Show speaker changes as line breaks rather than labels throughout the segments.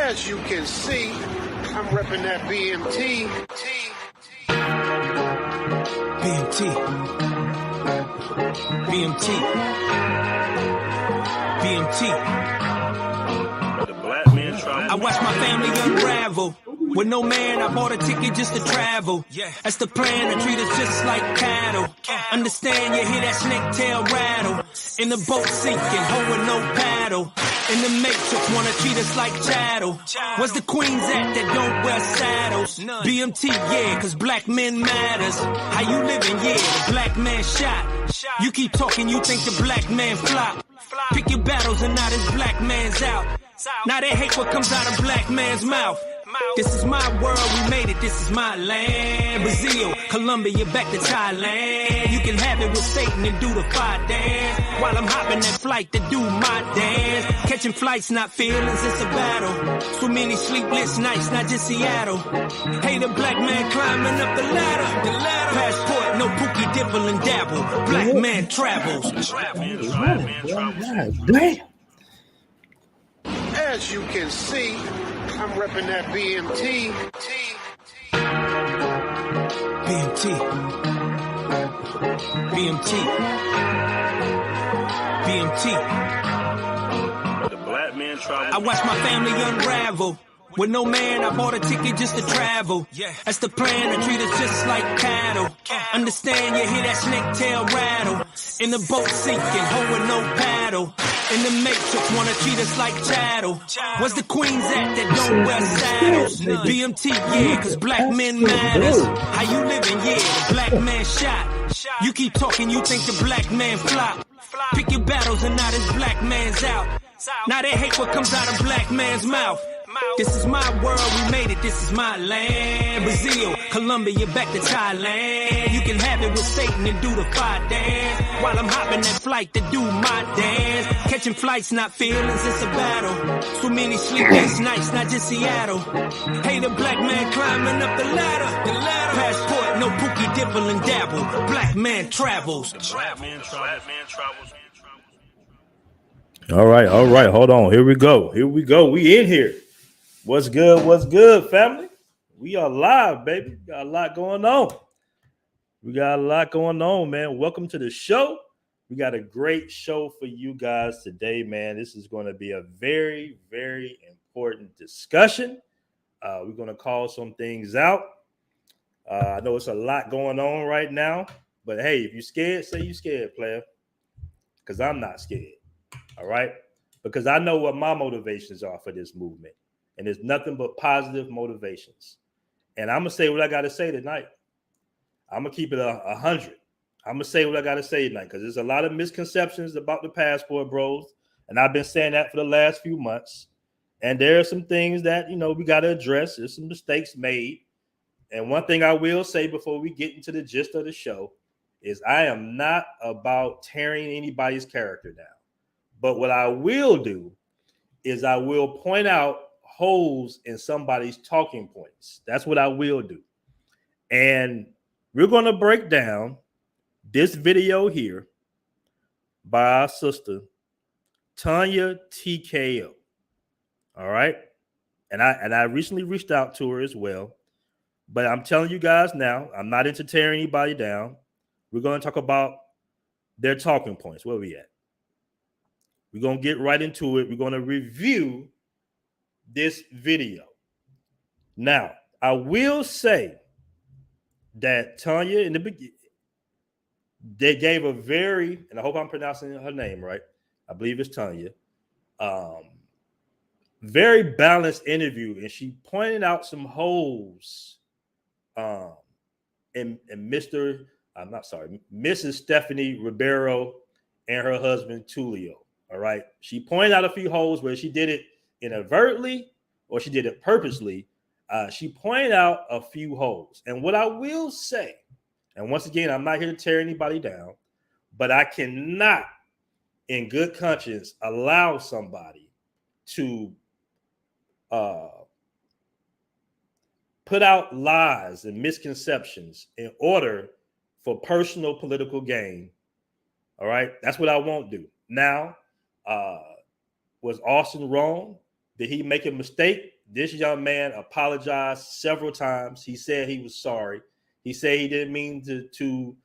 As you can see, I'm repping that BMT.
BMT. BMT. BMT.
The black man trying.
I watch my family unravel. With no man, I bought a ticket just to travel. That's the plan, to treat us just like cattle. Understand, you hear that snake tail rattle. In the boat sinking, holding no paddle. In the matrix, wanna treat us like chattel. Where's the queens at that don't wear saddles? BMT, yeah, cause black men matters. How you living, yeah, the black man shot. You keep talking, you think the black man flop. Pick your battles and now this black man's out. Now they hate what comes out of black man's mouth. This is my world, we made it, this is my land. Brazil, Colombia, back to Thailand. You can have it with Satan and do the fire dance. While I'm hopping that flight to do my dance. Catching flights, not feelings, it's a battle. So many sleepless nights, not just Seattle. Hey, the black man climbing up the ladder. Passport, no pookie, dibble and dabble. Black man travels.
Damn.
As you can see, I'm repping that BMT.
BMT. BMT. BMT.
The black man trying.
I watch my family unravel. With no man, I bought a ticket just to travel. That's the plan, to treat us just like cattle. Understand, you hear that snake tail rattle. In the boat sinking, holding no paddle. In the matrix, wanna treat us like chattel. Where's the queens at that don't wear saddles? BMT, yeah, cause black men matters. How you living, yeah, the black man shot. You keep talking, you think the black man flop. Pick your battles and now this black man's out. Now they hate what comes out of black man's mouth. This is my world, we made it, this is my land. Brazil, Colombia, back to Thailand. You can have it with Satan and do the fire dance. While I'm hopping that flight to do my dance. Catching flights, not feelings, it's a battle. So many sleepless nights, not just Seattle. Hey, the black man climbing up the ladder. Passport, no pookie, dibble and dabble. Black man travels.
Black man travels.
All right. Hold on. Here we go. We in here. What's good, family? We are live, baby. Got a lot going on. Man. Welcome to the show. We got a great show for you guys today, man. This is going to be a very, very important discussion. We're going to call some things out. I know it's a lot going on right now, but hey, if you're scared, say you're scared, player, because I'm not scared. All right? Because I know what my motivations are for this movement. And it's nothing but positive motivations. And I'm going to say what I got to say tonight. I'm going to keep it 100. I'm going to say what I got to say tonight because there's a lot of misconceptions about the passport bros. And I've been saying that for the last few months. And there are some things that, we got to address. There's some mistakes made. And one thing I will say before we get into the gist of the show is I am not about tearing anybody's character down. But what I will do is I will point out holes in somebody's talking points. That's what I will do. And we're going to break down this video here by our sister, Tanya TKO. All right. And I recently reached out to her as well. But I'm telling you guys now, I'm not into tearing anybody down. We're going to talk about their talking points. Where we at? We're going to get right into it. We're going to review this video. Now, I will say that Tanya in the beginning, they gave a very, and I hope I'm pronouncing her name right. I believe it's Tanya. Very balanced interview, and she pointed out some holes in Mrs. Stephanie Ribeiro and her husband Tulio. All right. She pointed out a few holes where she did it inadvertently or she did it purposely. She pointed out a few holes. And what I will say, and once again, I'm not here to tear anybody down, but I cannot, in good conscience, allow somebody to put out lies and misconceptions in order for personal political gain. All right. That's what I won't do. Now, was Austin wrong? Did he make a mistake this young man apologized several times. He said he was sorry. He said he didn't mean to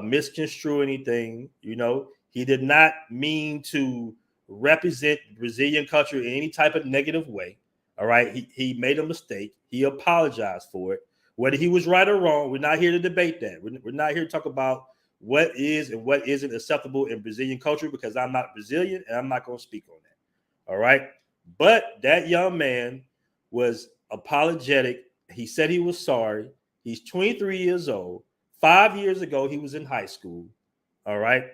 misconstrue anything. You know, he did not mean to represent Brazilian culture in any type of negative way. All right. He made a mistake. He apologized for it. Whether he was right or wrong, we're not here to debate that. We're not here to talk about what is and what isn't acceptable in Brazilian culture, because I'm not Brazilian and I'm not going to speak on that. All right. But that young man was apologetic. He said he was sorry. He's 23 years old. 5 years ago, he was in high school. All right.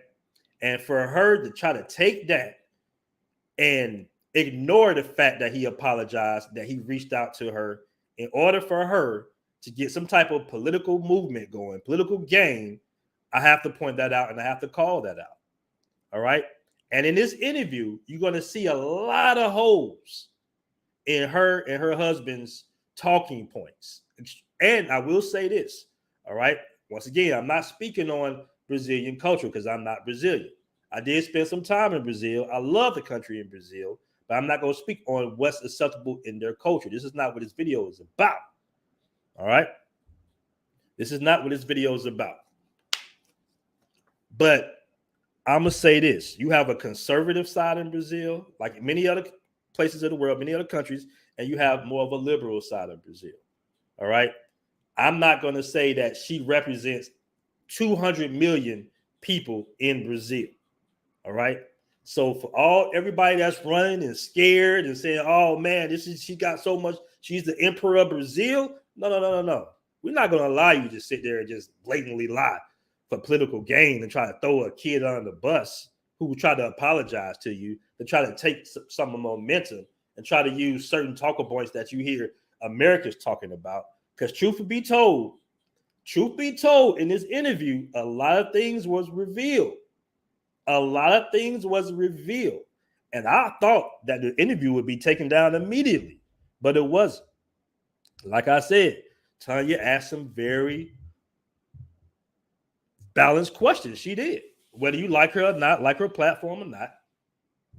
And for her to try to take that and ignore the fact that he apologized, that he reached out to her in order for her to get some type of political movement going, political gain, I have to point that out and I have to call that out. All right. And in this interview, you're going to see a lot of holes in her and her husband's talking points. And I will say this. All right. Once again, I'm not speaking on Brazilian culture because I'm not Brazilian. I did spend some time in Brazil. I love the country in Brazil, but I'm not going to speak on what's acceptable in their culture. This is not what this video is about. All right. This is not what this video is about. But I'm going to say this. You have a conservative side in Brazil, like many other places of the world, many other countries, and you have more of a liberal side of Brazil. All right. I'm not going to say that she represents 200 million people in Brazil. All right. So for everybody that's running and scared and saying, oh man, she got so much, she's the emperor of Brazil. No. We're not going to allow you to sit there and just blatantly lie for political gain and try to throw a kid under the bus who tried to apologize to you, to try to take some momentum and try to use certain talking points that you hear Americans talking about. Because truth be told, in this interview, a lot of things was revealed. And I thought that the interview would be taken down immediately, but it wasn't. Like I said, Tanya asked some very balanced questions. She did. Whether you like her or not, like her platform or not,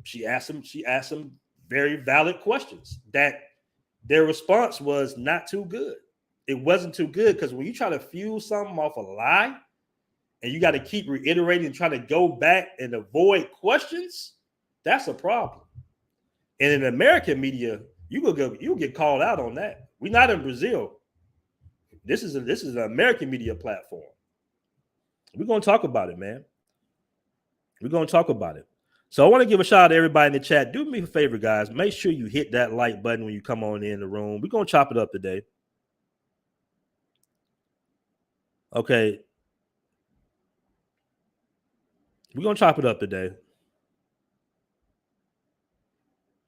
she asked some very valid questions that their response was not too good. It wasn't too good because when you try to fuel something off a lie and you got to keep reiterating and trying to go back and avoid questions, that's a problem. And in American media, you'll get called out on that. We're not in Brazil. This is an American media platform. We're going to talk about it, man. We're going to talk about it. So I want to give a shout out to everybody in the chat. Do me a favor, guys. Make sure you hit that like button when you come on in the room. We're going to chop it up today. Okay. We're going to chop it up today.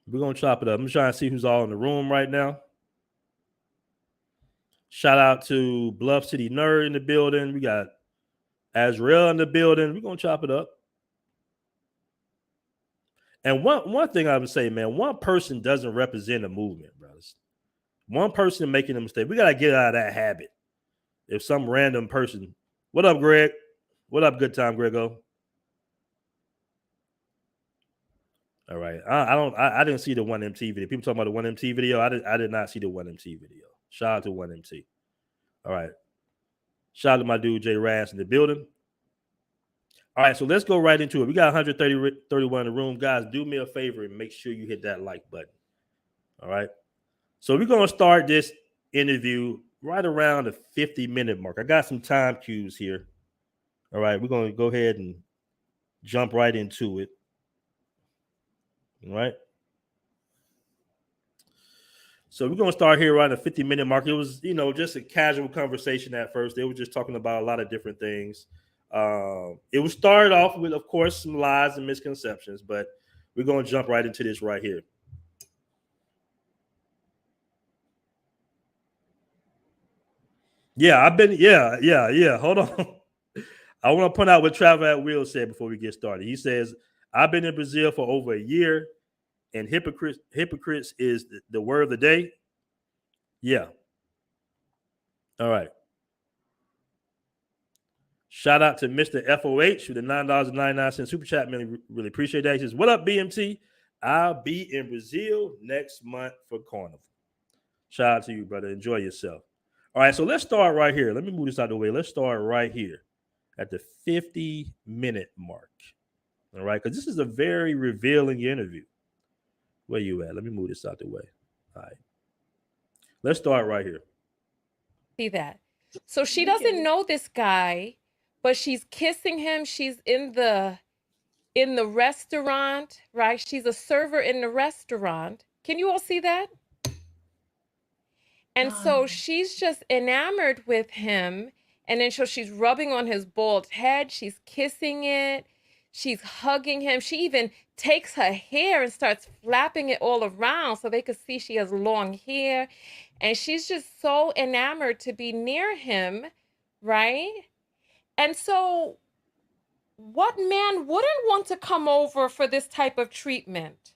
We're going to chop it up. I'm trying to see who's all in the room right now. Shout out to Bluff City Nerd in the building. We got Azrael in the building. We're going to chop it up. And one thing I would say, man, one person doesn't represent a movement, brothers. One person making a mistake. We got to get out of that habit. If some random person, what up, Greg? What up, good time, Grego? All right. I didn't see the 1MT video. People talking about the 1MT video. I did not see the 1MT video. Shout out to 1MT. All right. Shout out to my dude Jay Rass in the building. All right, so let's go right into it. We got 131 in the room. Guys, do me a favor and make sure you hit that like button. All right. So we're going to start this interview right around the 50-minute mark. I got some time cues here. All right, we're going to go ahead and jump right into it. All right. So we're going to start here around the 50-minute mark. It was, just a casual conversation at first. They were just talking about a lot of different things. It was started off with, of course, some lies and misconceptions, but we're going to jump right into this right here. Yeah, Hold on. I want to point out what Travel at Will said before we get started. He says, I've been in Brazil for over a year, and hypocrites is the word of the day. Yeah. All right. Shout out to Mr. FOH with the $9.99 super chat. Man, really appreciate that. He says, what up, BMT? I'll be in Brazil next month for Carnival. Shout out to you, brother. Enjoy yourself. All right, so let's start right here. Let me move this out of the way. Let's start right here at the 50-minute mark. All right, because this is a very revealing interview. Where you at? Let me move this out the way. All right. Let's start right here.
See that. So she doesn't know this guy, but she's kissing him. She's in the restaurant, right? She's a server in the restaurant. Can you all see that? And so she's just enamored with him. And then so she's rubbing on his bald head. She's kissing it. She's hugging him. She even takes her hair and starts flapping it all around so they could see she has long hair. And she's just so enamored to be near him, right? And so what man wouldn't want to come over for this type of treatment?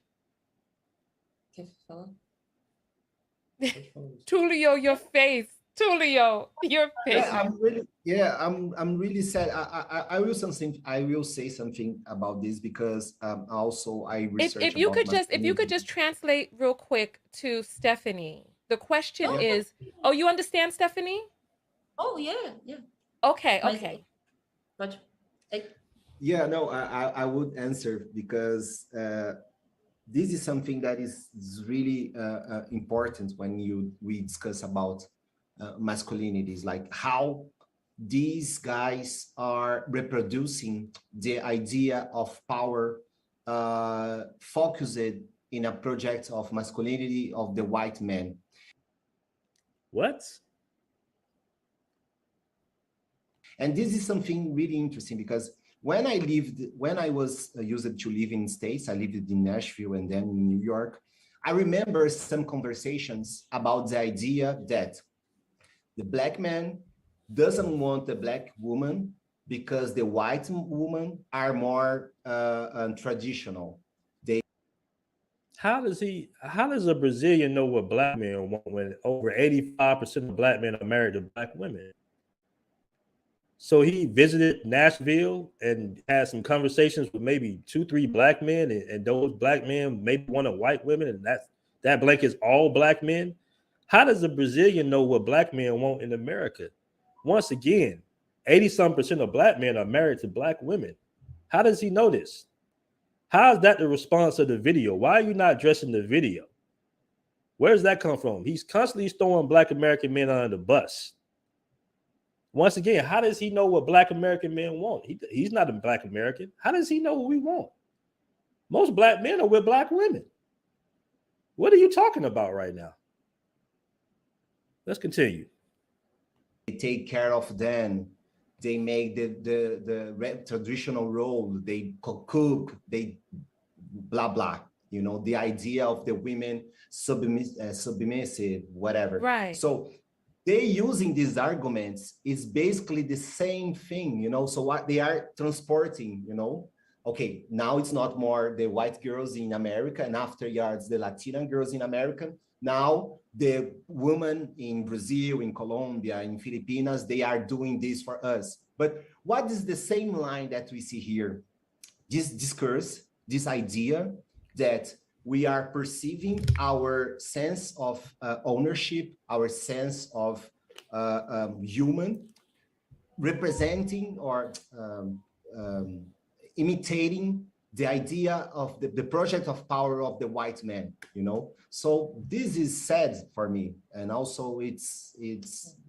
Tulio, your face. Tulio, your face.
I'm really sad. I will say something about this because also I researched.
If you could just translate real quick to Stephanie. The question is, oh, you understand, Stephanie?
Oh yeah.
Okay.
But
yeah, no, I would answer because this is something that is really important when we discuss about masculinities, like how these guys are reproducing the idea of power focused in a project of masculinity of the white man.
What?
And this is something really interesting because when I was used to live in States, I lived in Nashville and then in New York, I remember some conversations about the idea that the black man doesn't want a black woman because the white women are more traditional.
How does a Brazilian know what black men want when over 85% of black men are married to black women? So he visited Nashville and had some conversations with maybe 2-3 black men, and those black men maybe wanted white women, and that blanket is all black men. How does a Brazilian know what black men want in America? Once again, 80-some% of black men are married to black women. How does he know this? How is that the response of the video? Why are you not addressing the video? Where does that come from? He's constantly throwing black American men under the bus. Once again, how does he know what black American men want? He's not a black American. How does he know what we want? Most black men are with black women. What are you talking about right now? Let's continue.
They take care of them. They make the traditional role. They cook. They blah blah. You know, the idea of the women submissive, whatever.
Right.
So they using these arguments is basically the same thing. You know, so what they are transporting. You know, okay, now it's not more the white girls in America, and after yards the Latina girls in America. Now the women in Brazil, in Colombia, in Filipinas, they are doing this for us. But what is the same line that we see here? This discourse, this idea that we are perceiving our sense of ownership, our sense of human, representing or imitating the idea of the project of power of the white man, you know? So this is sad for me. And also it's, you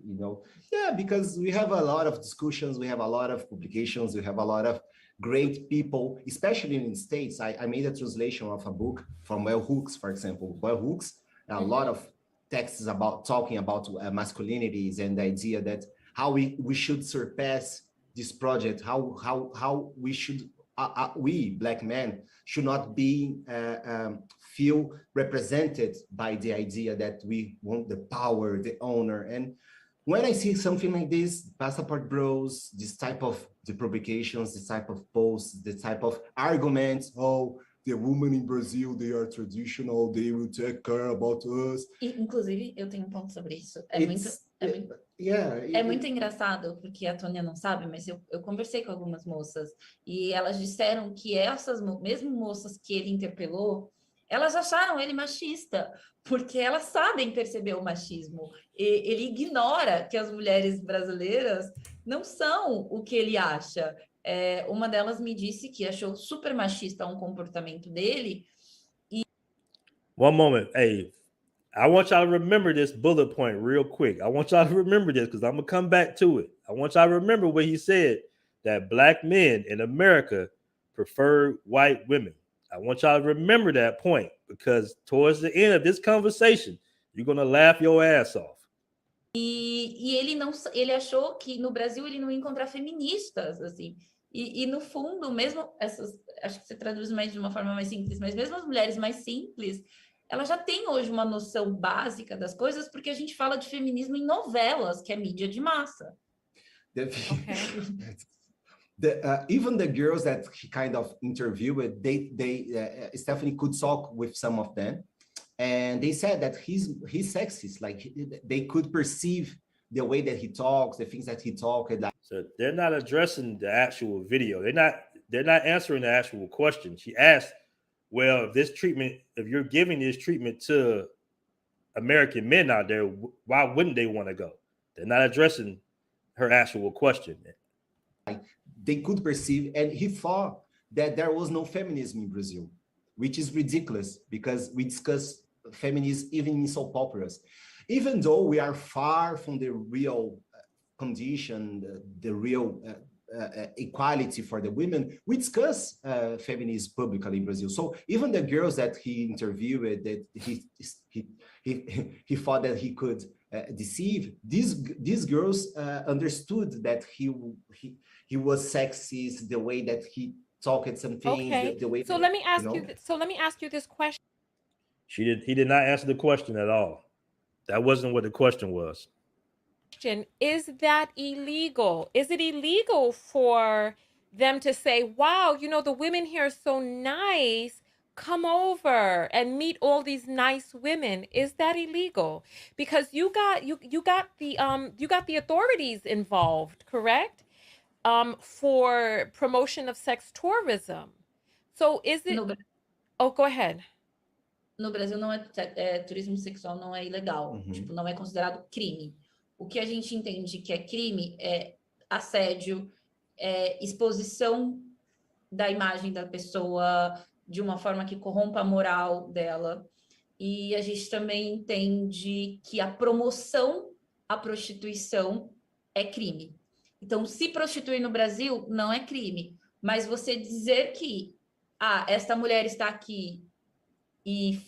know, yeah, because we have a lot of discussions, we have a lot of publications, we have a lot of great people, especially in the States. I made a translation of a book from Bell Hooks, for example. Bell Hooks, a lot of texts about talking about masculinities and the idea that how we should surpass this project, how we should, we black men should not be feel represented by the idea that we want the power, the honor. And when I see something like this, Passport Bros, this type of the publications, this type of posts, this type of arguments, oh, the women in Brazil, they are traditional, they will take care about us.
Inclusive, eu tenho ponto sobre isso.
É
muito engraçado, porque a Tônia não sabe, mas eu conversei com algumas moças e elas disseram que essas mesmo moças que ele interpelou, elas acharam ele machista, porque elas sabem perceber o machismo. Ele ignora que as mulheres brasileiras não são o que ele acha. Uma delas me disse que achou super machista um comportamento dele.
One moment. Hey, I want y'all to remember this bullet point real quick. I want y'all to remember this because I'm going to come back to it. I want y'all to remember what he said, that black men in America prefer white women. I want y'all to remember that point because towards the end of this conversation, you're going to laugh your ass off.
E ele achou que no Brasil ele não ia encontrar feministas, assim. E no fundo, mesmo essas, acho que você traduz mais de uma forma mais simples, mas mesmo as mulheres mais simples, elas já têm hoje uma noção básica das coisas, porque a gente fala de feminismo em novelas, que é mídia de massa.
Even the girls that he kind of interviewed, Stephanie could talk with some of them, and they said that he's sexist. Like they could perceive the way that he talks, the things that he talks. Like,
so they're not addressing the actual video. They're not answering the actual question. She asked, well, if you're giving this treatment to American men out there, why wouldn't they want to go? They're not addressing her actual question.
They could perceive, and he thought that there was no feminism in Brazil, which is ridiculous because we discuss feminism even in soap operas. Even though we are far from the real condition, the real equality for the women, we discuss feminism publicly in Brazil. So even the girls that he interviewed, that he thought that he could deceive, these girls understood that he was sexist, the way that he talked some things.
Okay.
The way
so
that,
let me ask you. So let me ask you this question.
He did not answer the question at all. That wasn't what the question was.
Is that illegal? Is it illegal for them to say, wow, the women here are so nice, come over and meet all these nice women? Is that illegal? Because you got the authorities involved, correct? For promotion of sex tourism. So is it Oh, go ahead.
No Brasil não turismo sexual não é ilegal, tipo, não é considerado crime. O que a gente entende que é crime é assédio, exposição da imagem da pessoa de uma forma que corrompa a moral dela. E a gente também entende que a promoção à prostituição é crime. Então, se prostituir no Brasil não é crime, mas você dizer que esta mulher está aqui e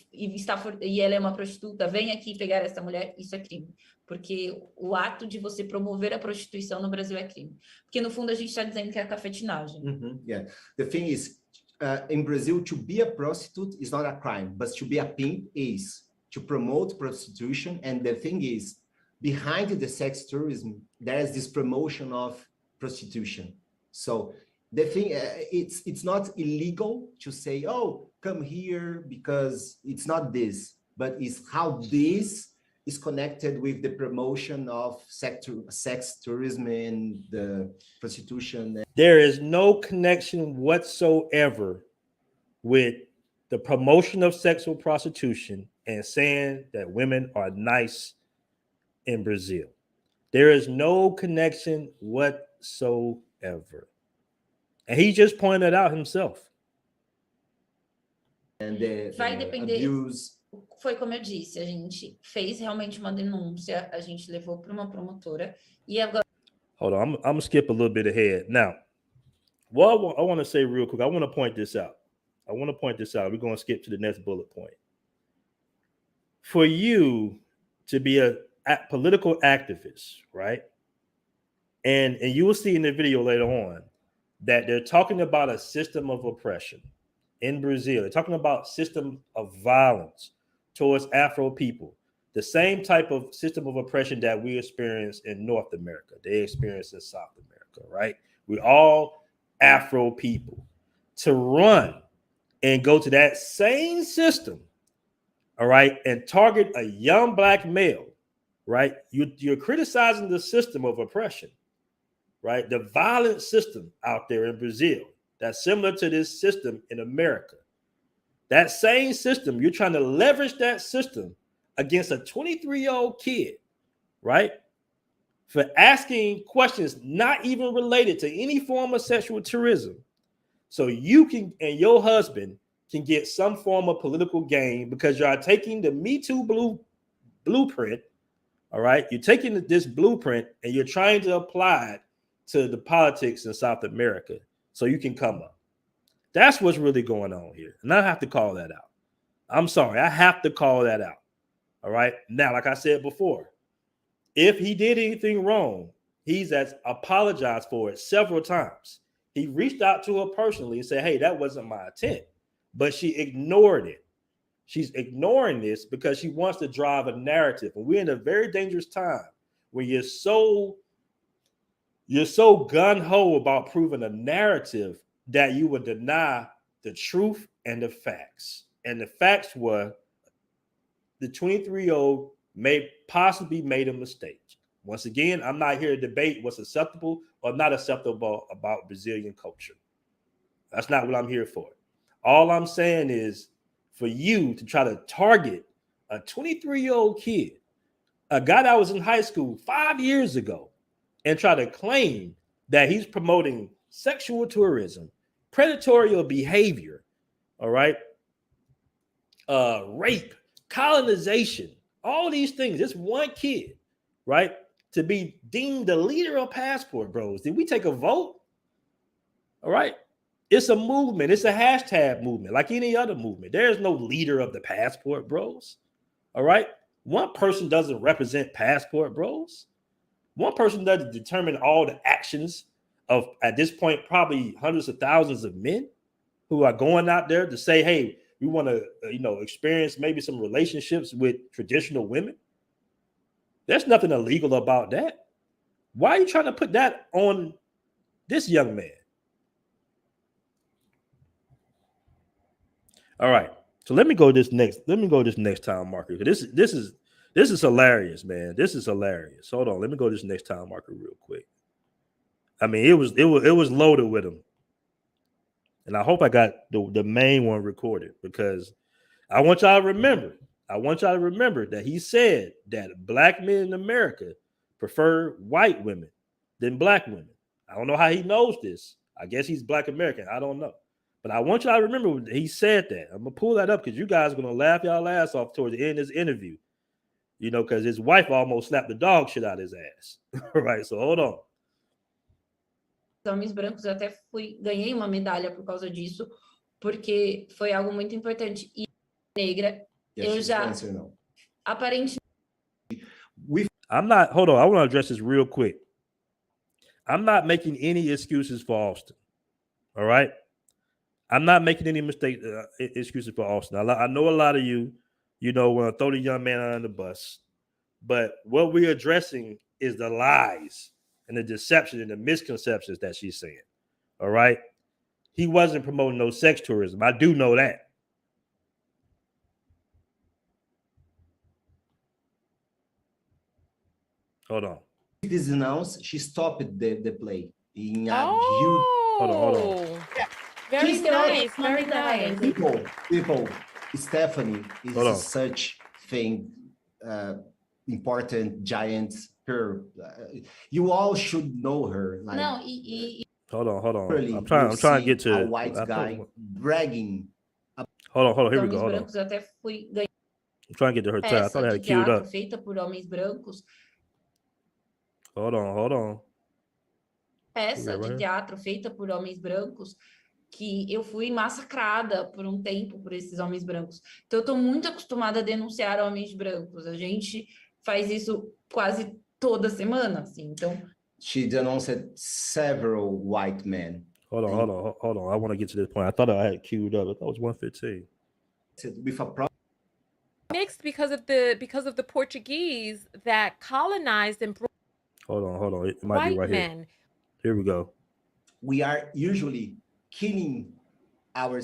ela é uma prostituta, vem aqui pegar essa mulher, isso é crime. Porque o ato de você promover a prostituição no Brasil é crime. Porque, no fundo, a gente está dizendo que é cafetinagem.
Yeah. The thing is, in Brazil, to be a prostitute is not a crime, but to be a pimp is. To promote prostitution, and the thing is, behind the sex tourism, there is this promotion of prostitution. So the thing, it's not illegal to say, oh, come here, because it's not this, but it's how this is connected with the promotion of sex tourism and the prostitution.
There is no connection whatsoever with the promotion of sexual prostitution and saying that women are nice in Brazil. There is no connection whatsoever. And he just pointed out himself.
And the
Vai depender.
abuse.
Foi como eu disse, a gente fez realmente uma denúncia, a gente levou para uma promotora e agora.
Hold on, I'm gonna skip a little bit ahead. Now, what I want to say real quick, I want to point this out. We're going to skip to the next bullet point. For you to be a political activist, right? And you will see in the video later on that they're talking about a system of oppression in Brazil. They're talking about system of violence towards Afro people. The same type of system of oppression that we experience in North America, they experience in South America, right? We're all Afro people. To run and go to that same system, all right, and target a young black male, right? You're criticizing the system of oppression, right? The violent system out there in Brazil that's similar to this system in America. That same system, you're trying to leverage that system against a 23-year-old kid, right? For asking questions not even related to any form of sexual tourism. So you can, and your husband can get some form of political gain because you are taking the Me Too blueprint, all right? You're taking this blueprint and you're trying to apply it to the politics in South America so you can come up. That's what's really going on here. And I have to call that out. I'm sorry. I have to call that out. All right. Now, like I said before, if he did anything wrong, he's apologized for it several times. He reached out to her personally and said, hey, that wasn't my intent. But she ignored it. She's ignoring this because she wants to drive a narrative. And we're in a very dangerous time where you're so gun-ho about proving a narrative that you would deny the truth and the facts. And the facts were the 23-year-old may possibly made a mistake. Once again, I'm not here to debate what's acceptable or not acceptable about Brazilian culture. That's not what I'm here for. All I'm saying is for you to try to target a 23-year-old kid, a guy that was in high school 5 years ago, and try to claim that he's promoting sexual tourism, predatory behavior, all right, rape, colonization, all these things. This one kid, right, to be deemed the leader of Passport Bros. Did we take a vote? All right. It's a movement. It's a hashtag movement like any other movement. There's no leader of the Passport Bros. All right. One person doesn't represent Passport Bros. One person doesn't determine all the actions of, at this point, probably hundreds of thousands of men who are going out there to say, hey, we want to, experience maybe some relationships with traditional women. There's nothing illegal about that. Why are you trying to put that on this young man? All right. So let me go this next time marker. This is hilarious, man. This is hilarious. Hold on. Let me go this next time marker real quick. I mean, it was loaded with them. And I hope I got the main one recorded because I want y'all to remember that he said that black men in America prefer white women than black women. I don't know how he knows this. I guess he's black American. I don't know. But I want y'all to remember he said that. I'm going to pull that up because you guys are going to laugh y'all ass off towards the end of this interview. Because his wife almost slapped the dog shit out of his ass. All right, so hold on.
Homens brancos, eu até ganhei uma medalha por causa disso, porque foi algo muito importante. E negra, eu já aparentemente.
Hold on, I want to address this real quick. I'm not making any excuses for Austin. All right? I'm not making any excuses for Austin. I know a lot of you, want to throw the young man under the bus. But what we're addressing is the lies and the deception and the misconceptions that she's saying. All right? He wasn't promoting no sex tourism. I do know that. Hold on.
This announced, she stopped the play.
Hold on.
Yeah. Very nice. Very nice.
People, Stephanie is such thing, important, giant. Her, you all should know her. Like,
no,
hold on. Really, I'm trying to get to
a white guy bragging.
Hold on. Here we go. Hold on. I'm trying to get to her tab. I thought I had it queued up.
Feita por homens brancos.
Hold on.
Peça de teatro feita por homens brancos que eu fui massacrada por um tempo por esses homens brancos. Então eu tô muito acostumada a denunciar homens brancos. A gente faz isso quase toda semana, assim. Então
she denounced several white men.
Hold on. I want to get to this point. I thought I had queued up. I thought it was 115.
With a problem.
Mixed because of the Portuguese that colonized and brought.
Hold on. It might be right here. Here we go.
We are usually killing our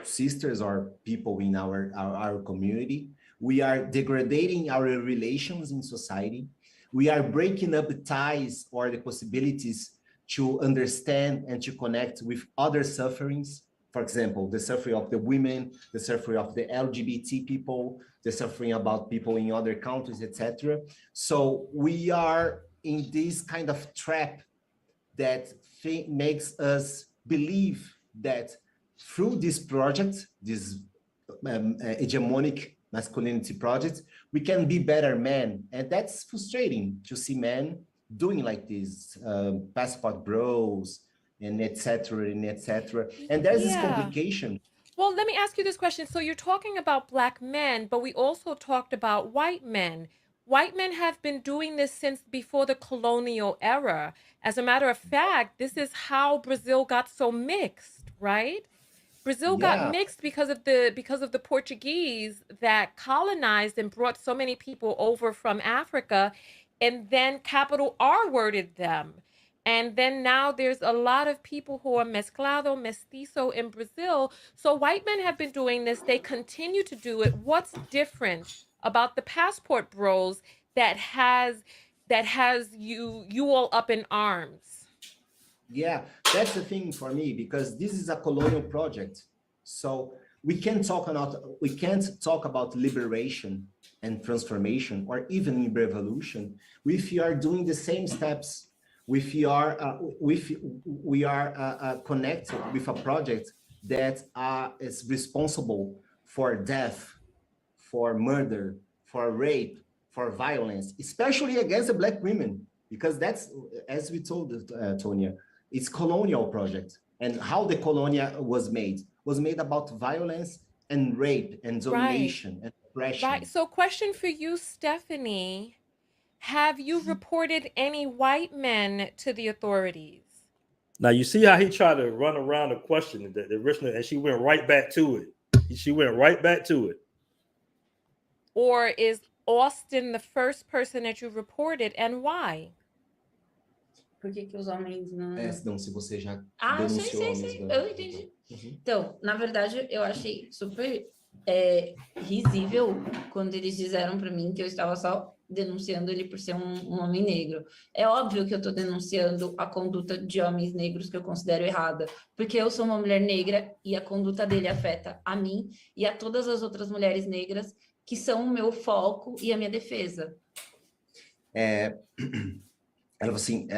sisters or people in our community. We are degrading our relations in society. We are breaking up the ties or the possibilities to understand and to connect with other sufferings. for example, the suffering of the women, the suffering of the LGBT people, the suffering about people in other countries, etc. So we are in this kind of trap that makes us believe that through this project, this hegemonic masculinity project, we can be better men. And that's frustrating to see men doing like this, passport bros, and etc. and etc. And there's this complication.
Well, let me ask you this question. So you're talking about black men, but we also talked about white men. White men have been doing this since before the colonial era. As a matter of fact, this is how Brazil got so mixed, right? Brazil got mixed because of the Portuguese that colonized and brought so many people over from Africa, and then capital R worded them. And then now there's a lot of people who are mezclado, mestizo in Brazil. So white men have been doing this. They continue to do it. What's different about the passport bros that has you all up in arms?
Yeah, that's the thing for me, because this is a colonial project. So we can't talk about liberation and transformation, or even revolution, if you are doing the same steps. If we are connected with a project that is responsible for death, for murder, for rape, for violence, especially against the black women, because that's, as we told Tonya, it's colonial project. And how the colonia was made about violence and rape and domination and oppression.
Right. So question for you, Stephanie. Have you reported any white men to the authorities?
Now, you see how he tried to run around the question, the original, and she went right back to it. She went right back to it.
Or is Austin the first person that you reported, and why?
Por que os homens não...
Não, se você já
sei. Eu entendi. Então, na verdade, eu achei super risível quando eles disseram para mim que eu estava só denunciando ele por ser um homem negro. É óbvio que eu estou denunciando a conduta de homens negros que eu considero errada, porque eu sou uma mulher negra e a conduta dele afeta a mim e a todas as outras mulheres negras que são o meu foco e a minha defesa.
Ela falou assim,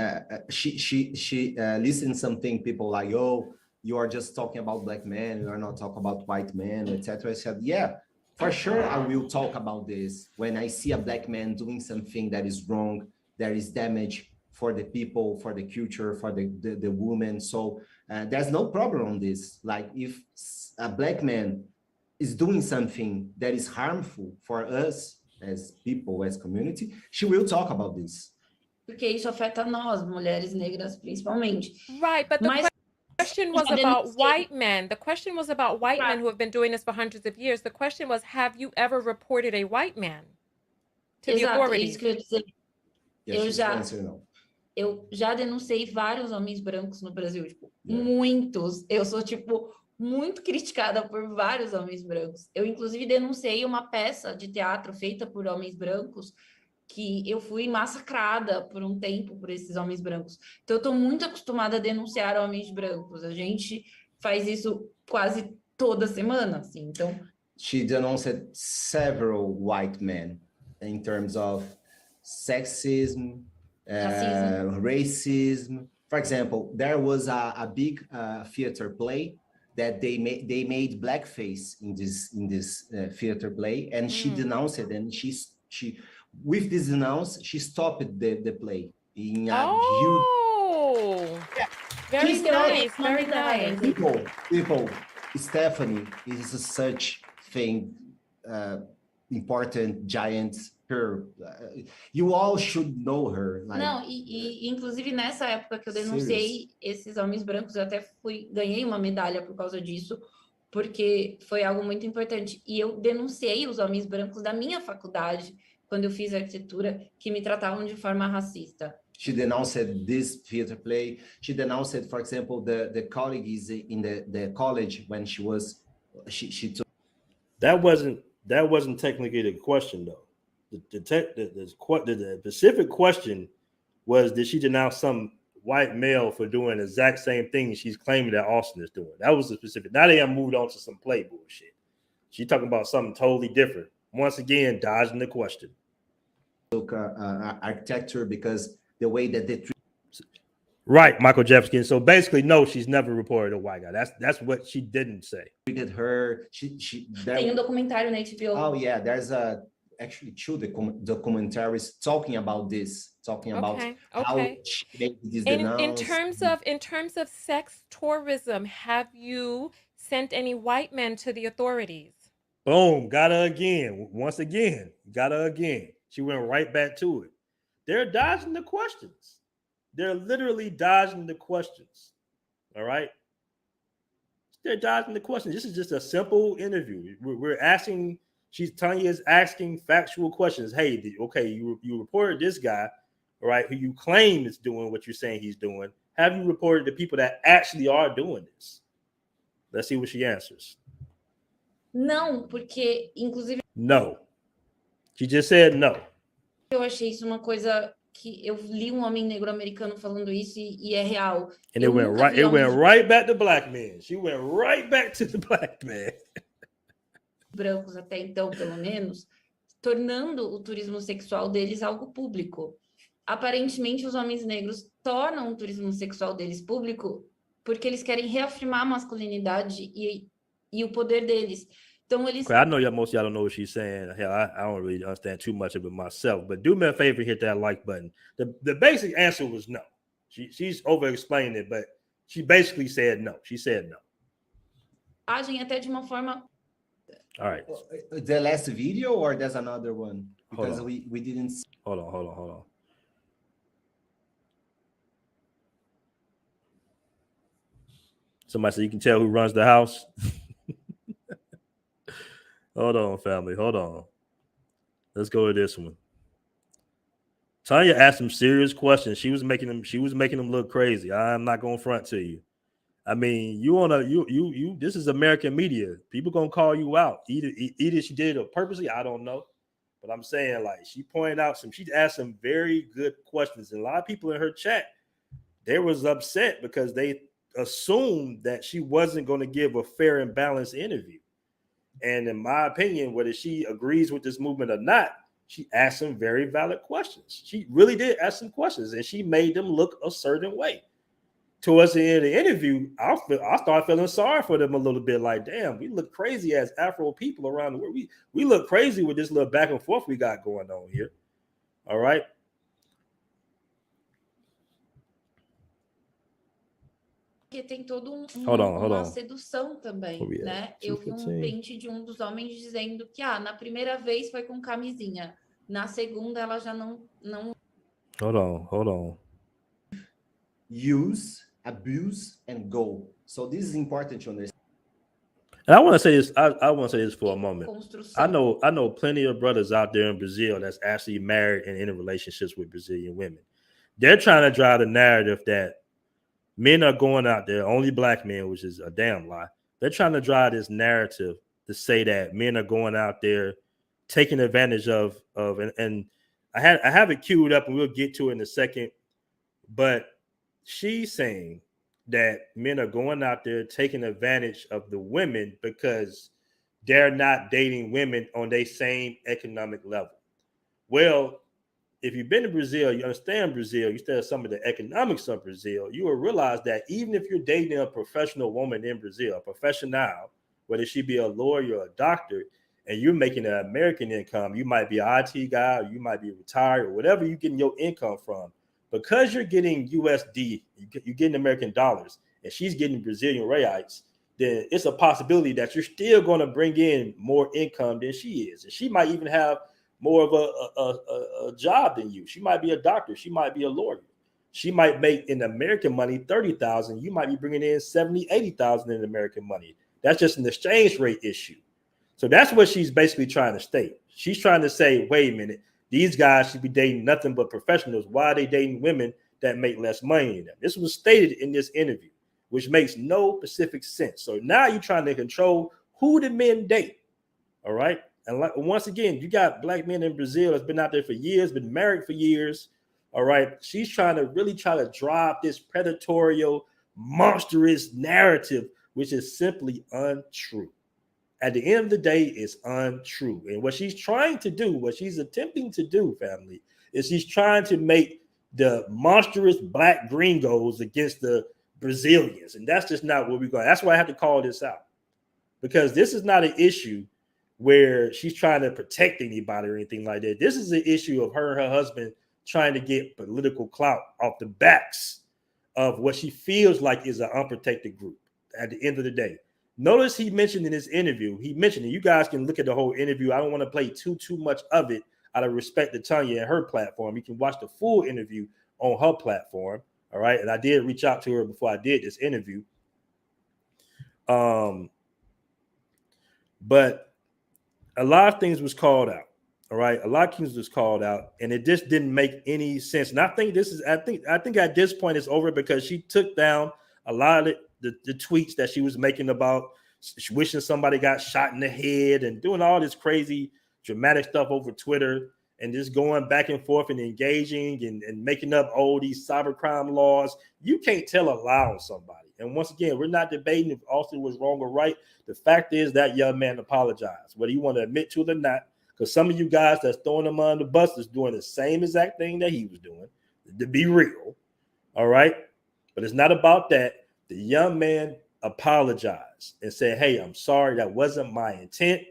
she listened something, people like, oh, you are just talking about black men, you are not talking about white men, etc. I said, yeah, for sure, I will talk about this when I see a black man doing something that is wrong, that is damage for the people, for the culture, for the woman. So there's no problem on this. Like if a black man is doing something that is harmful for us as people, as community, she will talk about this.
Porque isso afeta nós, mulheres negras, principalmente.
Right, but the question was about white men. The question was about white men who have been doing this for hundreds of years. The question was, have you ever reported a white man to the authorities?
É isso que eu ia dizer. Eu já denunciei vários homens brancos no Brasil, tipo, muitos. Eu sou, tipo, muito criticada por vários homens brancos. Eu, inclusive, denunciei uma peça de teatro feita por homens brancos que eu fui massacrada por um tempo por esses homens brancos. Então, eu estou muito acostumada a denunciar homens brancos. A gente faz isso quase toda semana, assim. Então,
she denounced several white men in terms of sexism, racism. For example, there was a big theater play that they made blackface in this theater play, and she denounced it, and she with this announce, she stopped the play in a
huge... Very nice, very nice.
People, Stephanie is such thing, important, giant, her. You all should know her. Like,
não, e inclusive nessa época que eu denunciei esses homens brancos, eu até ganhei uma medalha por causa disso, porque foi algo muito importante. E eu denunciei os homens brancos da minha faculdade, quando eu fiz arquitetura, que me tratavam de forma racista.
She denounced this theater play. She denounced, for example, the colleagues in the college when she took.
That wasn't technically the question, though. The specific question was, did she denounce some white male for doing the exact same thing she's claiming that Austin is doing. That was the specific. Now they have moved on to some play bullshit. She's talking about something totally different. Once again, dodging the question.
Architecture, because the way that they
right, Michael Jefferson. So basically, no, she's never reported a white guy. That's what she didn't say.
treated her.
Tem documentário na HBO.
Oh yeah, there's actually two documentaries talking about this, about how she made this
in terms of sex tourism, have you sent any white men to the authorities?
Boom, got her again. Once again, got her again. She went right back to it. They're dodging the questions. They're literally dodging the questions. All right. They're dodging the questions. This is just a simple interview. We're asking, Tanya is asking factual questions. Hey, okay, you reported this guy, all right, who you claim is doing what you're saying he's doing. Have you reported the people that actually are doing this? Let's see what she answers.
Não, porque, inclusive...
No. She just said no.
Eu achei isso uma coisa que eu li um homem negro americano falando isso e é real.
And it went right back to black men. She went right back to the black man.
Brancos até então, pelo menos, tornando o turismo sexual deles algo público. Aparentemente, os homens negros tornam o turismo sexual deles público porque eles querem reafirmar a masculinidade e o poder deles. Então, eles...
I know most of y'all don't know what she's saying. Hell, I don't really understand too much of it myself. But do me a favor, hit that like button. The basic answer was no. She's over-explaining it, but she basically said no. She said no.
Agem até de uma forma...
All right.
The last video, or there's another one? Because we didn't see.
Hold on. Somebody said you can tell who runs the house. Hold on, family. Hold on. Let's go with this one. Tanya asked some serious questions. She was making them look crazy. I'm not gonna front to you. I mean, you this is American media. People gonna call you out. Either she did it purposely, I don't know. But I'm saying, like, she pointed out she asked some very good questions. And a lot of people in her chat, they was upset because they assumed that she wasn't going to give a fair and balanced interview. And in my opinion, whether she agrees with this movement or not, she asked some very valid questions. She really did ask some questions, and she made them look a certain way. Towards the end of the interview, I started feeling sorry for them a little bit. Like, damn, we look crazy as Afro people around the world. We look crazy with this little back and forth we got going on here. All right.
Porque tem todo
uma
sedução também, né? Eu vi um print de um dos homens dizendo que na primeira vez foi com camisinha, na segunda ela já não...
Hold on.
Use, abuse, and go. So this is important to understand.
And I want to say this. I want to say this for a moment. I know plenty of brothers out there in Brazil that's actually married and in relationships with Brazilian women. They're trying to drive the narrative that men are going out there, only black men, which is a damn lie. They're trying to drive this narrative to say that men are going out there taking advantage of and I have it queued up and we'll get to it in a second. But she's saying that men are going out there taking advantage of the women because they're not dating women on their same economic level. Well, if you've been to Brazil, you understand Brazil, you study some of the economics of Brazil, you will realize that even if you're dating a professional woman in Brazil, a professional, whether she be a lawyer or a doctor, and you're making an American income, you might be an IT guy, or you might be retired, or whatever you're getting your income from, because you're getting USD, you're getting American dollars, and she's getting Brazilian reais, then it's a possibility that you're still going to bring in more income than she is. And she might even have more of a job than you. She might be a doctor. She might be a lawyer. She might make in American money 30,000. You might be bringing in 70, 80,000 in American money. That's just an exchange rate issue. So that's what she's basically trying to state. She's trying to say, wait a minute, these guys should be dating nothing but professionals. Why are they dating women that make less money than them? This was stated in this interview, which makes no specific sense. So now you're trying to control who the men date. All right. And once again, you got black men in Brazil that's been out there for years, been married for years. All right. She's trying to drive this predatory, monstrous narrative, which is simply untrue. At the end of the day, it's untrue. And what she's trying to do, what she's attempting to do, family, is she's trying to make the monstrous black gringos against the Brazilians. And that's just not where we're going. That's why I have to call this out. Because this is not an issue where she's trying to protect anybody or anything like that. This is an issue of her and her husband trying to get political clout off the backs of what she feels like is an unprotected group at the end of the day. Notice he mentioned in his interview, you guys can look at the whole interview. I don't want to play too much of it out of respect to Tanya and her platform. You can watch the full interview on her platform. All right. And I did reach out to her before I did this interview. But a lot of things was called out. All right. A lot of things was called out, and it just didn't make any sense. And I think at this point it's over because she took down a lot of the tweets that she was making about wishing somebody got shot in the head and doing all this crazy dramatic stuff over Twitter and just going back and forth and engaging and making up all these cybercrime laws. You can't tell a lie on somebody. And once again, we're not debating if Austin was wrong or right. The fact is that young man apologized, whether you want to admit to it or not, because some of you guys that's throwing him on the bus is doing the same exact thing that he was doing, to be real. All right. But it's not about that. The young man apologized and said, hey, I'm sorry. That wasn't my intent.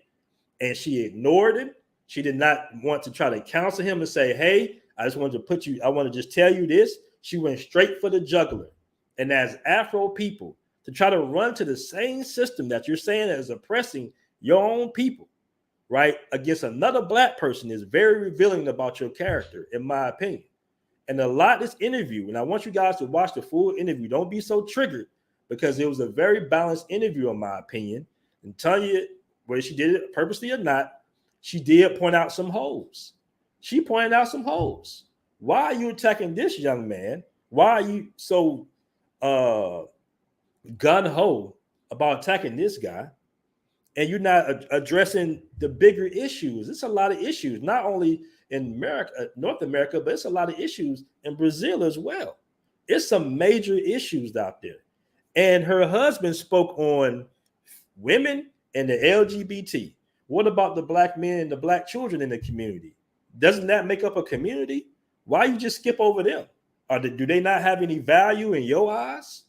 And she ignored him. She did not want to try to counsel him and say, hey, I want to just tell you this. She went straight for the jugular. And as Afro people, to try to run to the same system that you're saying is oppressing your own people, right, against another black person is very revealing about your character, in my opinion. And a lot of this interview, and I want you guys to watch the full interview. Don't be so triggered because it was a very balanced interview, in my opinion. And Tanya, whether she did it purposely or not, she did point out some holes. She pointed out some holes. Why are you attacking this young man? Why are you so gun-ho about attacking this guy? And you're not addressing the bigger issues. It's a lot of issues, not only in America, North America, but it's a lot of issues in Brazil as well. It's some major issues out there. And her husband spoke on women and the LGBT. What about the black men and the black children in the community? Doesn't that make up a community? Why you just skip over them? Do they not have any value in your eyes?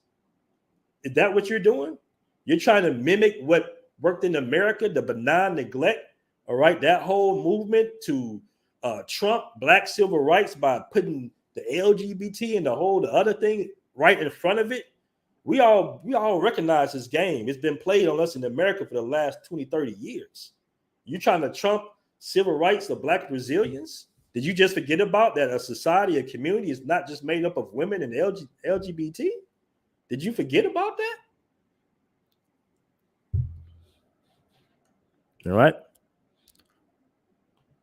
Is that what you're doing? You're trying to mimic what worked in America, the benign neglect, all right, that whole movement to trump black civil rights by putting the LGBT and the other thing right in front of it. We all recognize this game. It's been played on us in America for the last 20, 30 years. You trying to trump civil rights of black Brazilians? Did you just forget about that a society, a community is not just made up of women and LGBT? Did you forget about that? All right.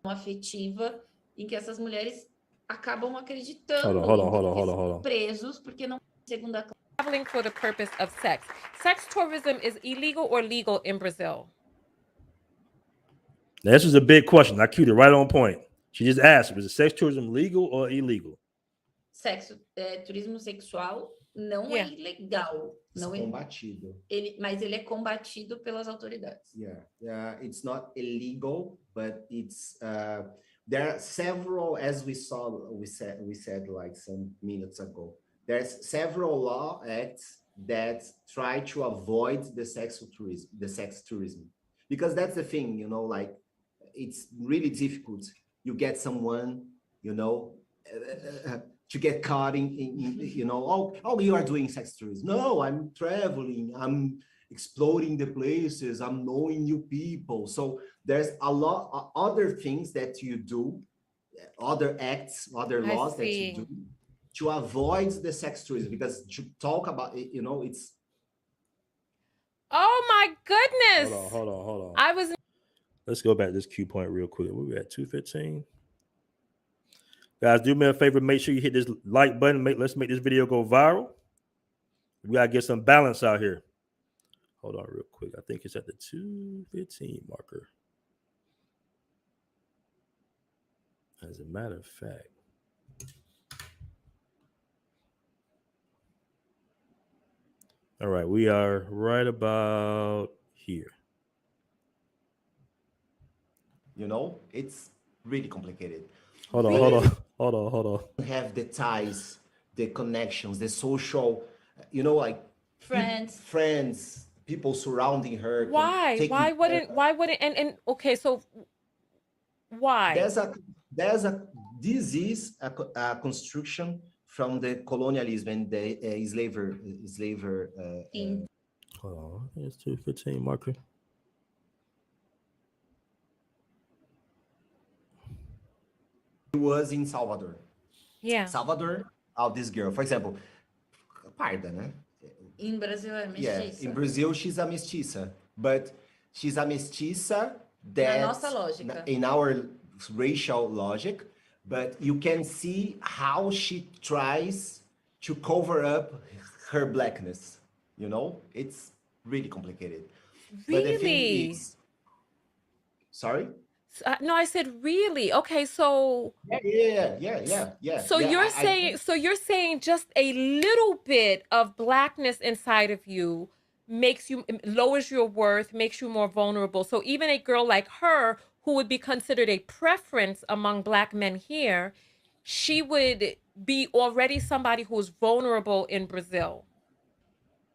Afetiva em que essas mulheres acabam acreditando
Hold on.
presos porque não segunda classe.
Traveling for the purpose of sex. Sex tourism is illegal or legal in Brazil?
Now, this is a big question. I queued it right on point. She just asked, was sex tourism legal or illegal?
Turismo sexual não é ilegal. Não é
combatido.
Mas ele é combatido pelas autoridades.
Yeah, it's not illegal, but it's there are several, as we said like some minutes ago. There's several law acts that try to avoid the sex tourism, because that's the thing, you know, like it's really difficult. You get someone, you know, to get caught in you know, oh, you are doing sex tourism. No, I'm traveling, I'm exploring the places, I'm knowing new people. So there's a lot of other things that you do, other acts, other laws that you do to avoid the sex tourism, because to talk about it, you know, it's.
Oh my goodness.
Hold on. Let's go back to this Q point real quick. We were at 2:15. Guys, do me a favor. Make sure you hit this like button. Let's make this video go viral. We got to get some balance out here. Hold on real quick. I think it's at the 2:15 marker. As a matter of fact. All right, we are right about here.
You know, it's really complicated.
Hold on,
But
hold
if
on,
we
hold on, hold on.
have the ties, the connections, the social, you know, like
Friends.
friends, people surrounding her,
Why?
taking care.
Why wouldn't and okay, so why?
There's a there's a this is a construction from the colonialism and the slaver
Sim.
Hold on, I think it's 2:15 marker.
was in Salvador.
Yeah.
Salvador, this girl, for example, parda, né?
Em Brasil é
Yeah,
mestiça.
in Brazil she's a mestiça, but she's a mestiça
Na
that
nossa lógica.
in our racial logic, but you can see how she tries to cover up her blackness. You know, it's really complicated. But the thing
Really?
is, sorry.
No, I said really. Okay, so
Yeah.
you're saying just a little bit of blackness inside of you makes you lowers your worth, makes you more vulnerable. So even a girl like her who would be considered a preference among black men here, she would be already somebody who's vulnerable in Brazil.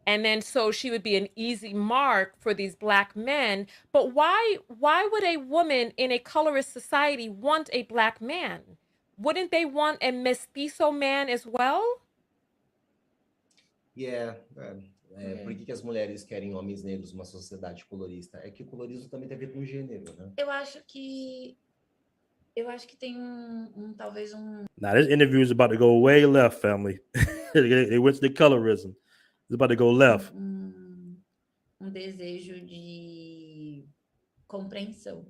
And then so she would be an easy mark for these black men. But why would a woman in a colorist society want a black man? Wouldn't they want a mestizo man as well?
Yeah. Por que as mulheres querem homens negros numa sociedade colorista? É que o colorismo também tem a ver com gênero, né?
Eu acho que tem talvez
Now this interview is about to go way left, family. They went to the colorism. It's about to go left.
Desejo de compreensão.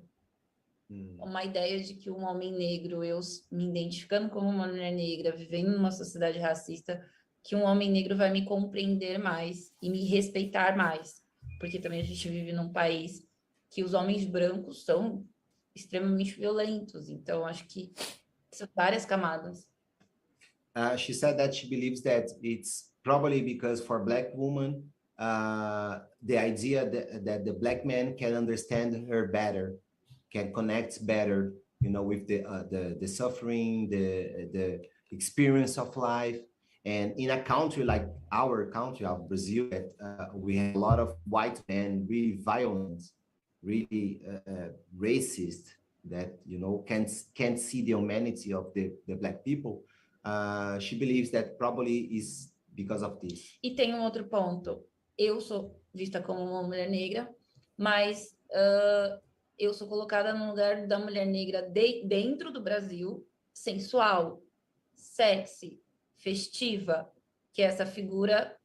Uma ideia de que um homem negro, eu me identificando como uma mulher negra, vivendo numa sociedade racista, que um homem negro vai me compreender mais e me respeitar mais. Porque também a gente vive num país que os homens brancos são extremamente violentos. Então, acho que são várias camadas.
She said that she believes that it's probably because for black women, the idea that the black man can understand her better, can connect better, you know, with the suffering, the experience of life. And in a country like our country of Brazil, we have a lot of white men, really violent, really racist, that, you know, can't see the humanity of the black people. She believes that probably is because of this.
E tem outro ponto. Eu sou vista como uma mulher negra, mas eu sou colocada no lugar da mulher negra dentro do Brasil, sensual, sexy, festiva, que é essa figura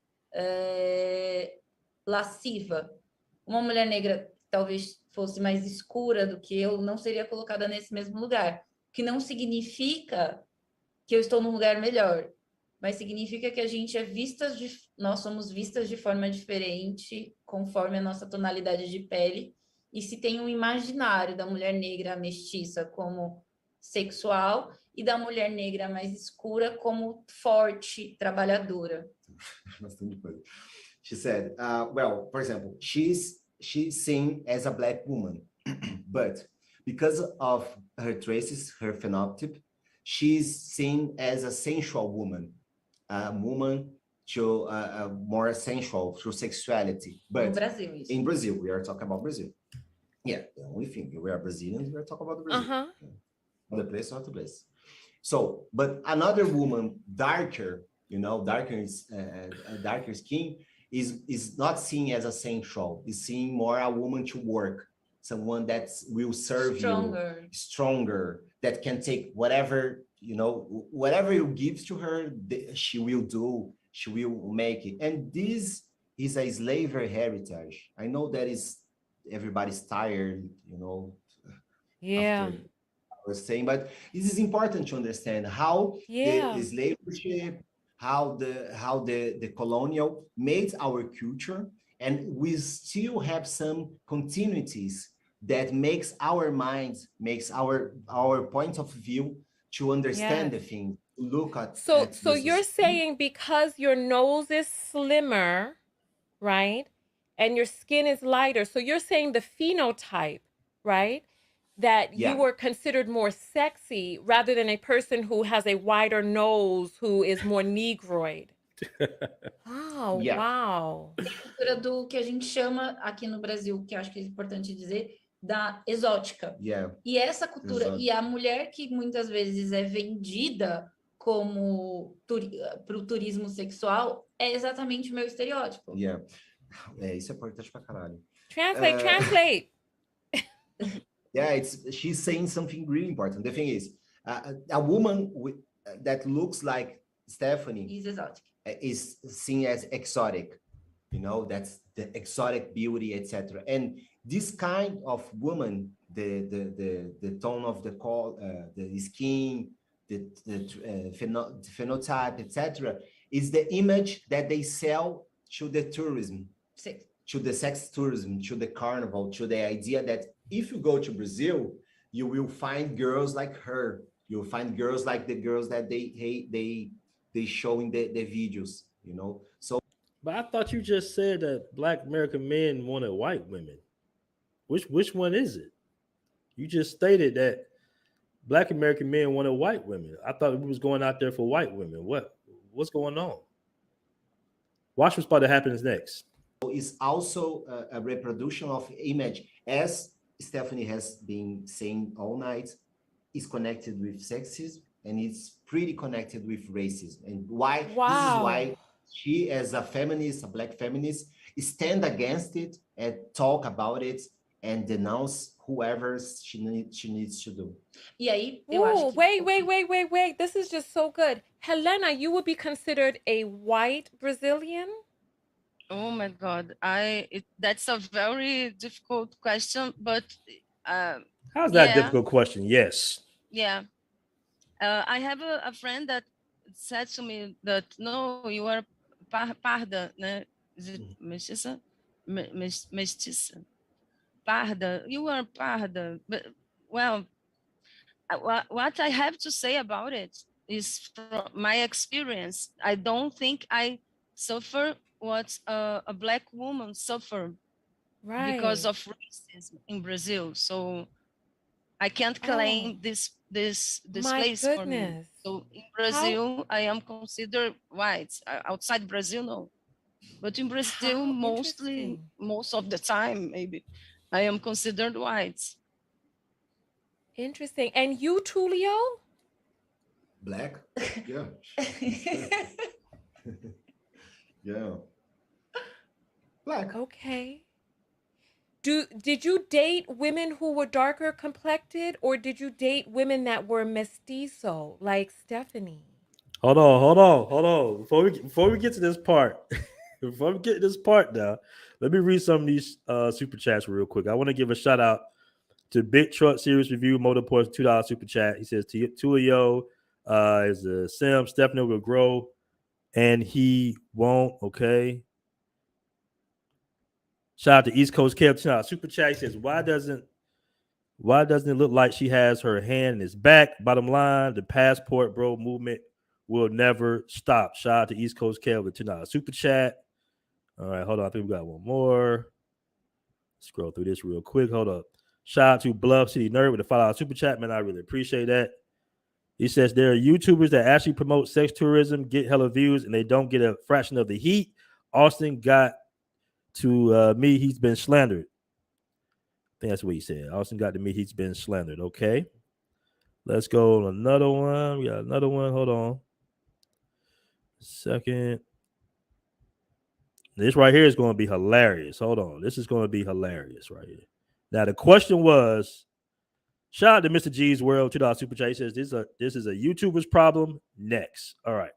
lasciva. Uma mulher negra talvez fosse mais escura do que eu, não seria colocada nesse mesmo lugar, que não significa que eu estou num lugar melhor, mas significa que a gente nós somos vistas de forma diferente conforme a nossa tonalidade de pele, e se tem um imaginário da mulher negra mestiça como sexual e da mulher negra mais escura como forte, trabalhadora.
She said, well, for example, she's seen as a black woman, but because of her traces, her phenotype, she's seen as a sensual woman, a woman to more sensual through sexuality. But in Brazil, we are talking about Brazil. Yeah, the only thing, we are Brazilians, we are talking about Brazil. Other place, not the place. So, but another woman, darker, you know, darker skin, is not seen as a sensual, is seen more a woman to work, someone that will serve you, stronger, that can take whatever, you know, whatever you give to her, she will do, she will make it. And this is a slavery heritage. I know that is everybody's tired, you know.
Yeah.
After I was saying, but it is important to understand how the slavery, how the colonial made our culture, and we still have some continuities that makes our minds, makes our point of view to understand the thing, look at.
So you're saying because your nose is slimmer, right? And your skin is lighter. So you're saying the phenotype, right? That you
Yeah.
were considered more sexy rather than a person who has a wider nose, who is more negroid. Oh,
Yeah.
wow.
Cultura do que a gente chama aqui no Brasil, que eu acho que é importante dizer, da exótica.
Yeah.
E essa cultura,
Exato.
e a mulher que muitas vezes é vendida como para o turismo sexual é exatamente o meu estereótipo.
Yeah. Isso é importante pra caralho.
Translate.
Yeah, she's saying something really important. The thing is, a woman that looks like Stephanie
Is exótica.
is seen as exotic. You know, that's the exotic beauty, etc. And this kind of woman, the tone of the the skin, the phenotype, etc., is the image that they sell to the tourism, to the sex tourism, to the carnival, to the idea that if you go to Brazil, you will find girls like her. You'll find girls like the girls that they show in the videos, you know. So,
But I thought you just said that Black American men wanted white women. Which one is it? You just stated that Black American men wanted white women. I thought we was going out there for white women. What's going on? Watch what's about to happen next.
it's also a reproduction of image, as Stephanie has been saying all night, is connected with sexism and it's pretty connected with racism. And why? This is why she, as a feminist, a Black feminist, stand against it and talk about it and denounce whoever she needs to do.
E aí,
eu acho que... Wait. This is just so good. Helena, you would be considered a white Brazilian?
Oh my God, that's a very difficult question, but
how's that a difficult question? Yes.
Yeah, I have a friend that said to me that no, you are parda, né? Is it mestiça? Mestiça. Parda, you are parda. But well, what I have to say about it is from my experience. I don't think I suffer what a Black woman suffer because of racism in Brazil. So I can't claim this place for me. So in Brazil, I am considered white. Outside Brazil, no. But in Brazil, most of the time, maybe, I am considered white.
Interesting. And you, Tulio?
Black? Yeah. Yeah. Black.
Okay. Did you date women who were darker complected, or did you date women that were mestizo, like Stephanie?
Hold on. Before we get to this part, now, let me read some of these super chats real quick. I want to give a shout out to Big Truck Series Review Motorports $2 super chat. He says Tulio is a sim. Stephanie will grow, and he won't. Okay. Shout out to East Coast Kev super chat. He says, why doesn't it look like she has her hand in his back? Bottom line, the passport bro movement will never stop. Shout out to East Coast Kev with $2 super chat. All right, hold on. I think we got one more. Scroll through this real quick. Hold up. Shout out to Bluff City Nerd with a $5 super chat, man. I really appreciate that. He says there are YouTubers that actually promote sex tourism, get hella views, and they don't get a fraction of the heat. Austin got to me, he's been slandered. I think that's what he said. Austin got to me, he's been slandered. Okay. Let's go on another one. We got another one. Hold on. Second. This right here is going to be hilarious. Hold on. This is going to be hilarious right here. Now, the question was, shout out to Mr. G's World, $2 super chat. He says, this is a YouTuber's problem. Next. All right.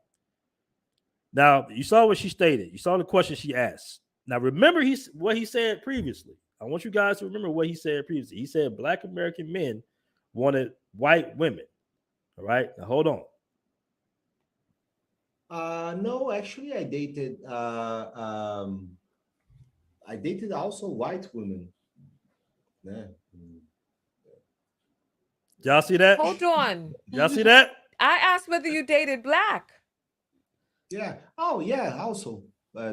Now, you saw what she stated. You saw the question she asked. Now, remember what he said previously. I want you guys to remember what he said previously. He said Black American men wanted white women. All right. Now, hold on.
No, actually, I dated also white women. Yeah.
Y'all see that?
Hold on.
Y'all see that?
I asked whether you dated Black.
Yeah. Oh, yeah. Also,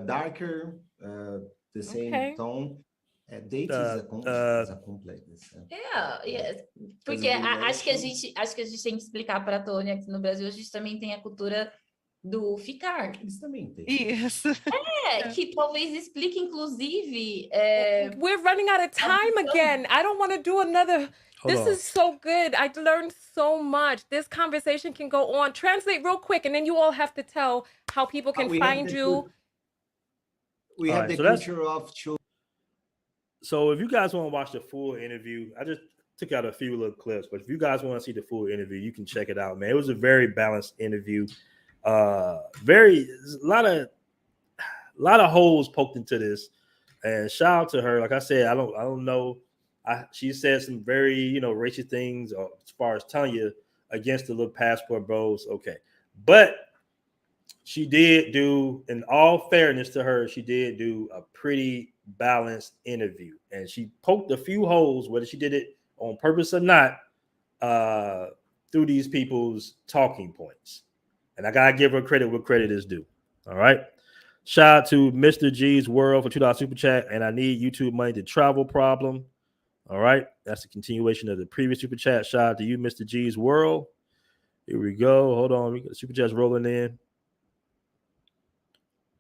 darker, the same tone. Date is a complex.
Porque acho que a gente tem que explicar para a Tony aqui no Brasil, a gente também tem a cultura do ficar.
Eles também têm.
Isso.
Que talvez explique, inclusive.
We're running out of time again. I don't want to do another. This is so good. I learned so much. This conversation can go on. Translate real quick, and then you all have to tell how people can find you.
We have the culture of children.
So if you guys want to watch the full interview, I just took out a few little clips, but if you guys want to see the full interview, you can check it out, man. It was a very balanced interview. A lot of holes poked into this, and shout out to her. Like I said, I don't know. She said some very racist things as far as Tanya against the little passport bros. Okay, but she did do, in all fairness to her, she did do a pretty balanced interview, and she poked a few holes, whether she did it on purpose or not, through these people's talking points. And I gotta give her credit where credit is due. All right. Shout out to Mr. G's World for $2 super chat, and I need YouTube money to travel problem. All right, that's a continuation of the previous super chat. Shout out to you, Mr. G's World. Here we go. Hold on, we got super chats rolling in.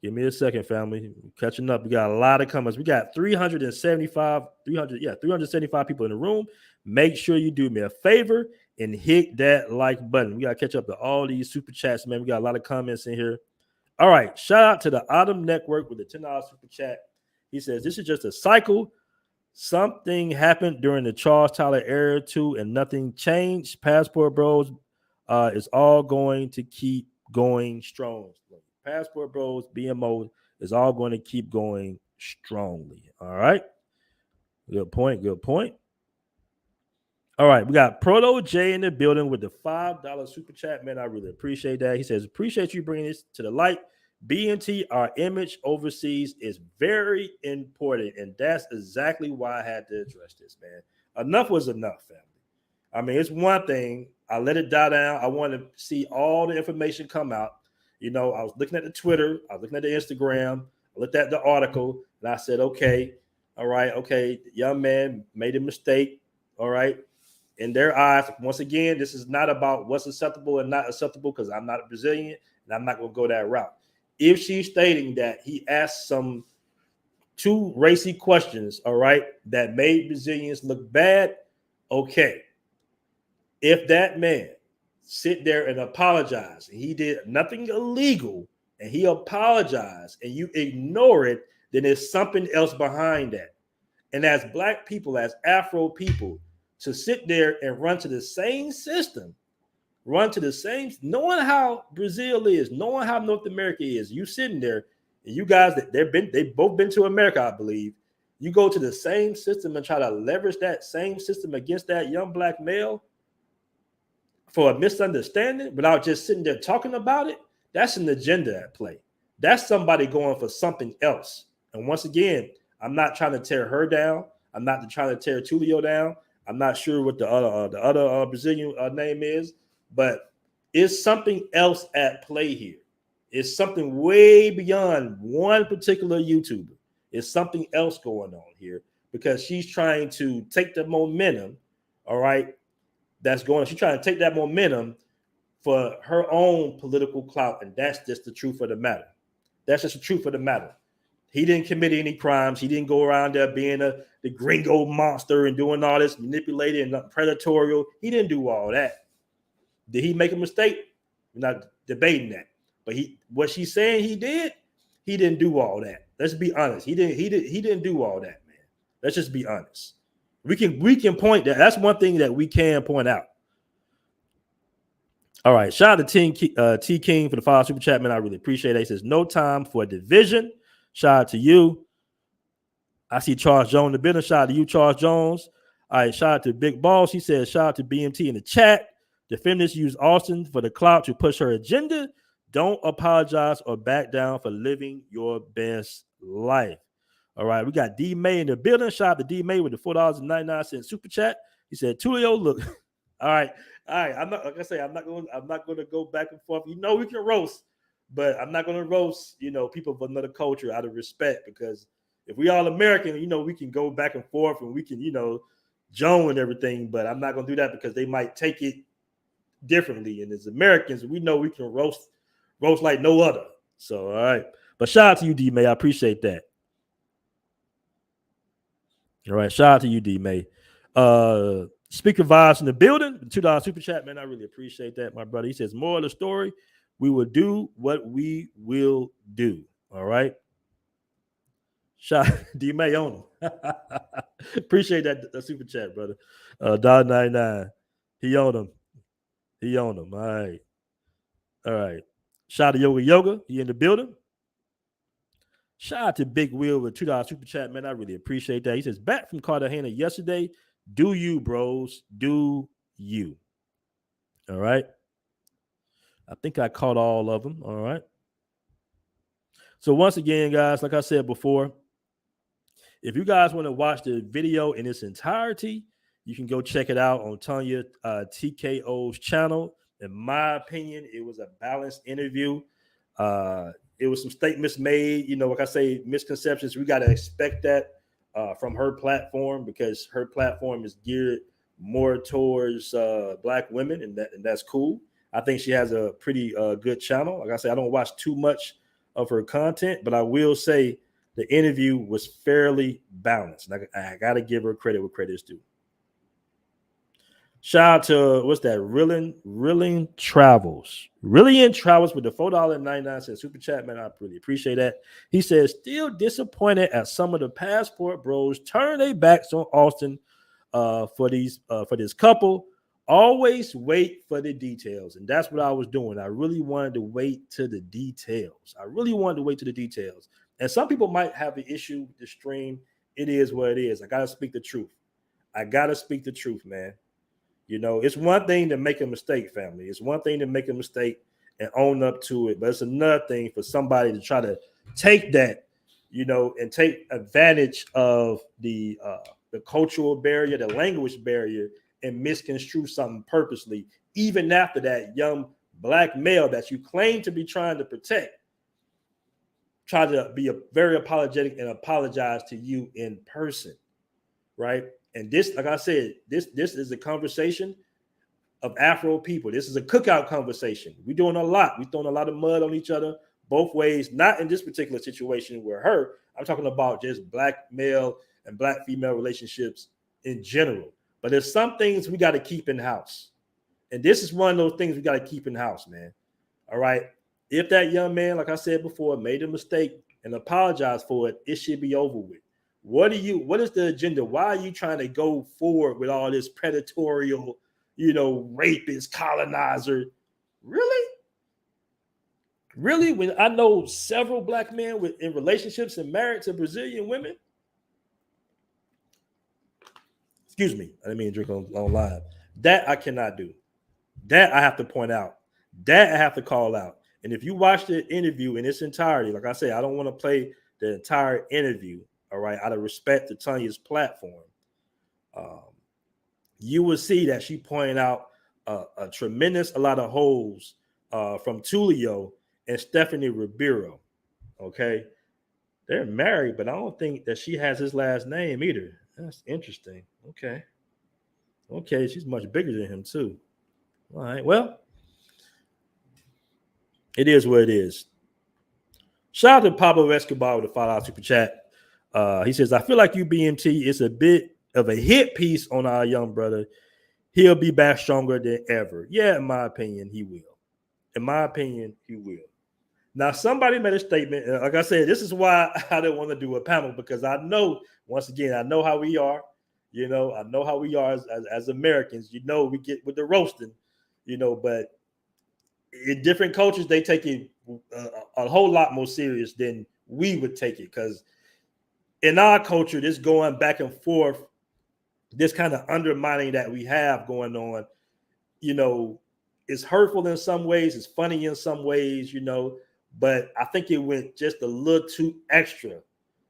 Give me a second, family. Catching up. We got a lot of comments. We got 375 people in the room. Make sure you do me a favor and hit that like button. We got to catch up to all these super chats, man. We got a lot of comments in here. All right. Shout out to the Autumn Network with the $10 super chat. He says, this is just a cycle. Something happened during the Charles Tyler era too, and nothing changed. Passport Bros is all going to keep going strong. Passport Bros, BMO is all going to keep going strongly. All right. Good point. Good point. All right. We got Proto J in the building with the $5 super chat. Man, I really appreciate that. He says, appreciate you bringing this to the light. BNT, our image overseas is very important. And that's exactly why I had to address this, man. Enough was enough, family. I mean, it's one thing. I let it die down. I wanted to see all the information come out. I was looking at the Twitter. I was looking at the Instagram. I looked at the article, and I said, okay, all right, okay, the young man made a mistake, all right. In their eyes, once again, this is not about what's acceptable and not acceptable because I'm not a Brazilian, and I'm not going to go that route. If she's stating that he asked some two racy questions, all right, that made Brazilians look bad, okay. If that man sit there and apologize, and he did nothing illegal, and he apologized, and you ignore it, then there's something else behind that. And as Black people, as Afro people, to sit there and run to the same system, knowing how Brazil is, knowing how North America is, you sitting there, and you guys they've both been to America, I believe. You go to the same system and try to leverage that same system against that young Black male for a misunderstanding without just sitting there talking about it. That's an agenda at play. That's somebody going for something else. And once again, I'm not trying to tear her down. I'm not trying to tear Tulio down. I'm not sure what the other Brazilian name is, but it's something else at play here. It's something way beyond one particular YouTuber. It's something else going on here because she's trying to take the momentum, all right, she's trying to take that momentum for her own political clout, and that's just the truth of the matter. That's just the truth of the matter. He didn't commit any crimes. He didn't go around there being the gringo monster and doing all this manipulating and predatory. He didn't do all that. Did he make a mistake? We're not debating that. But what she's saying he didn't do all that. Let's be honest. He didn't do all that, man. Let's just be honest. We can point that. That's one thing that we can point out. All right. Shout out to T King for the $5 super chat, man. I really appreciate it. He says, no time for division. Shout out to you. I see Charles Jones in the building. Shout out to you, Charles Jones. All right. Shout out to Big Boss. He says, shout out to BMT in the chat. The feminists use Austin for the clout to push her agenda. Don't apologize or back down for living your best life. All right, we got D May in the building. Shout out to D May with the $4.99 super chat. He said, Tulio, look. All right. I'm not going to go back and forth. We can roast, but I'm not going to roast, people of another culture out of respect, because if we all American, we can go back and forth and we can, joan and everything, but I'm not going to do that because they might take it differently. And as Americans, we know we can roast like no other. So, all right. But shout out to you, D-May. I appreciate that. All right. Shout out to you, D-May. Speaker Vibes in the building. $2 super chat, man. I really appreciate that, my brother. He says, more of the story, we will do what we will do. All right. Shout D-May on him. Appreciate that super chat, brother. $1.99. He on him. All right. All right. Shout out to Yoga. He in the building. Shout out to Big Will with $2 super chat, man. I really appreciate that. He says, back from Cartagena yesterday. Do you, bros? Do you? All right. I think I caught all of them. All right. So once again, guys, like I said before, if you guys want to watch the video in its entirety, you can go check it out on Tanya TKO's channel. In my opinion, it was a balanced interview. It was some statements made, like I say, misconceptions. We got to expect that from her platform, because her platform is geared more towards Black women, and that's cool. I think she has a pretty good channel. Like I said, I don't watch too much of her content, but I will say the interview was fairly balanced. I got to give her credit where credit is due. Shout out to, what's that? Rilling Travels. Rillian Travels with the $4.99 super chat, man. I really appreciate that. He says, still disappointed at some of the passport bros turn their backs on Austin for this couple. Always wait for the details. And that's what I was doing. I really wanted to wait to the details. And some people might have an issue with the stream. It is what it is. I got to speak the truth. Man. It's one thing to make a mistake, family. It's one thing to make a mistake and own up to it. But it's another thing for somebody to try to take that, and take advantage of the cultural barrier, the language barrier, and misconstrue something purposely, even after that young Black male that you claim to be trying to protect try to be very apologetic and apologize to you in person, right? And this, like I said, this is a conversation of Afro people. This is a cookout conversation. We're doing a lot. We're throwing a lot of mud on each other both ways, not in this particular situation with her. I'm talking about just Black male and Black female relationships in general. But there's some things we got to keep in house. And this is one of those things we got to keep in house, man. All right. If that young man, like I said before, made a mistake and apologized for it, it should be over with. What is the agenda? Why are you trying to go forward with all this predatory, rapist, colonizer? Really? When I know several Black men in relationships and married to Brazilian women. Excuse me, I didn't mean to drink on live. That I cannot do. That I have to point out. That I have to call out. And if you watch the interview in its entirety, like I say, I don't want to play the entire interview, all right, out of respect to Tanya's platform. You will see that she pointed out a lot of holes from Tulio and Stephanie Ribeiro. Okay, they're married, but I don't think that she has his last name either. That's interesting. Okay, she's much bigger than him too. All right, well, it is what it is. Shout out to Pablo Escobar with a $5 super chat. He says, I feel like UBMT is a bit of a hit piece on our young brother. He'll be back stronger than ever. Yeah, in my opinion, he will. Now, somebody made a statement. Like I said, this is why I didn't want to do a panel, because I know, once again, I know how we are. I know how we are as Americans. We get with the roasting, but in different cultures, they take it a whole lot more serious than we would take it. Because in our culture, this going back and forth, this kind of undermining that we have going on, is hurtful in some ways, it's funny in some ways, but I think it went just a little too extra. It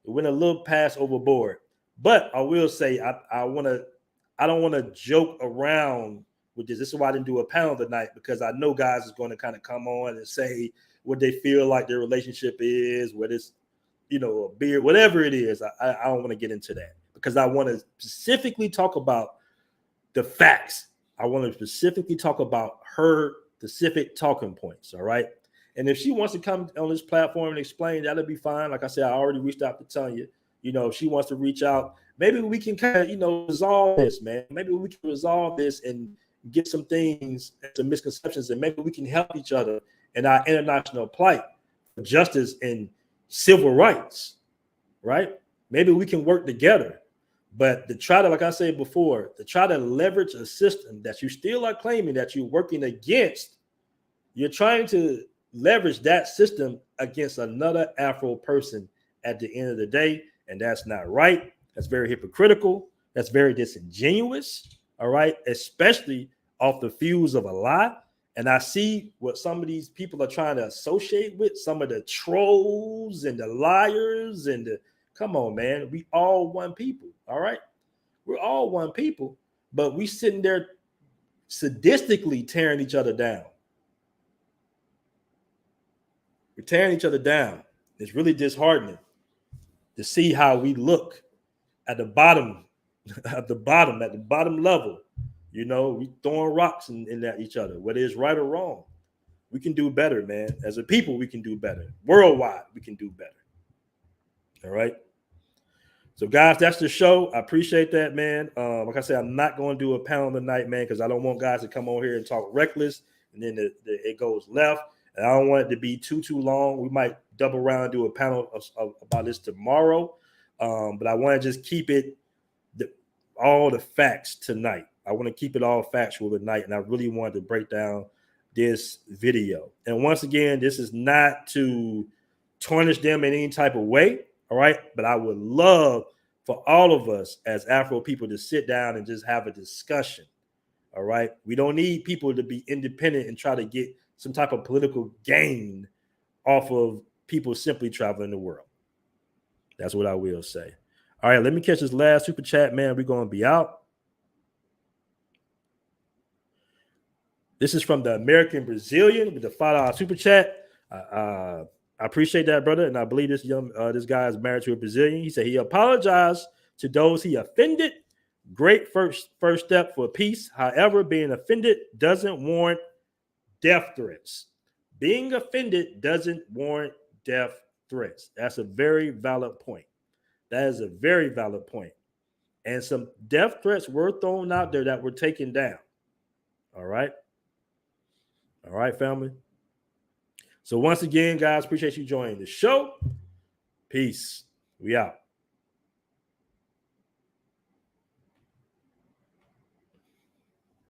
went a little past overboard. But I will say, I don't want to joke around with this. This is why I didn't do a panel tonight, because I know guys is going to kind of come on and say, what they feel like their relationship is, whether it's, you know, a beer, whatever it is. I don't want to get into that because I want to specifically talk about the facts. I want to specifically talk about her specific talking points. All right. And if she wants to come on this platform and explain, that'll be fine. Like I said, I already reached out to Tanya. You know, if she wants to reach out, maybe we can kind of, you know, resolve this, man. Maybe we can resolve this and get some things, some misconceptions, and maybe we can help each other in our international plight for justice and civil rights, right? Maybe we can work together. But to try to, like I said before, to try to leverage a system that you still are claiming that you're working against, you're trying to leverage that system against another Afro person at the end of the day. And that's not right. That's very hypocritical. That's very disingenuous. All right. Especially off the fuse of a lie. And I see what some of these people are trying to associate with, some of the trolls and the liars and the, come on, man. We all one people. All right. We're all one people, but we sitting there sadistically tearing each other down. We're tearing each other down. It's really disheartening to see how we look at the bottom, at the bottom level. You know, we throwing rocks in at each other, whether it's right or wrong. We can do better, man. As a people, we can do better. Worldwide, we can do better. All right. So, guys, that's the show. I appreciate that, man. Like I said, I'm not going to do a panel tonight, man, because I don't want guys to come on here and talk reckless, and then it goes left. And I don't want it to be too long. We might double around and do a panel about this tomorrow. But I want to just keep it all the facts tonight. I want to keep it all factual tonight. And I really wanted to break down this video. And once again, this is not to tarnish them in any type of way. All right. But I would love for all of us as Afro people to sit down and just have a discussion. All right. We don't need people to be independent and try to get some type of political gain off of people simply traveling the world. That's what I will say. All right, let me catch this last super chat, man. We're going to be out. This is from the American Brazilian with the $5 super chat. I appreciate that, brother. And I believe this guy is married to a Brazilian. He said he apologized to those he offended. Great first step for peace. However, being offended doesn't warrant death threats. Being offended doesn't warrant death threats. That's a very valid point. That is a very valid point. And some death threats were thrown out there that were taken down. All right. All right, family. So once again, guys, appreciate you joining the show. Peace. We out.